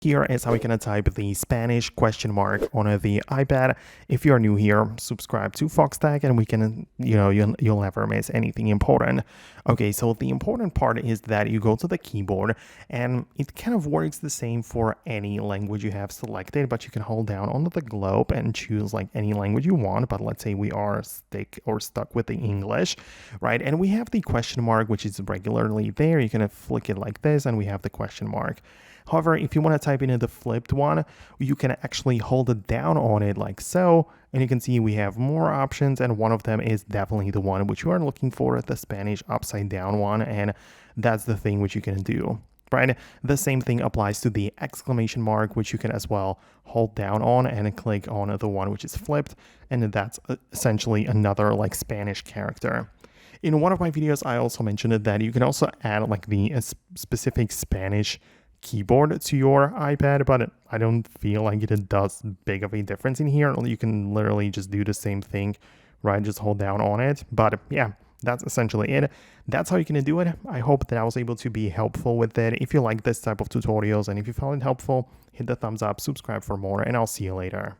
Here is how you can type the Spanish question mark on the iPad. If you're new here, subscribe to Foxtecc and we can, you'll never miss anything important. Okay, so the important part is that you go to the keyboard and it kind of works the same for any language you have selected, but you can hold down on the globe and choose like any language you want. But let's say we are stuck with the English, right? And we have the question mark, which is regularly there. You can flick it like this and we have the question mark. However, if you want to type in the flipped one, you can actually hold it down on it like so, and you can see we have more options, and one of them is definitely the one which you are looking for, the Spanish upside down one, and that's the thing which you can do. Right? The same thing applies to the exclamation mark, which you can as well hold down on and click on the one which is flipped, and that's essentially another like Spanish character. In one of my videos, I also mentioned that you can also add like the specific Spanish keyboard to your iPad, but I don't feel like it does big of a difference in here. You can literally just do the same thing, right? Just hold down on it. But yeah, that's essentially it. That's how you can do it. I hope that I was able to be helpful with it. If you like this type of tutorials and if you found it helpful, hit the thumbs up, subscribe for more, and I'll see you later.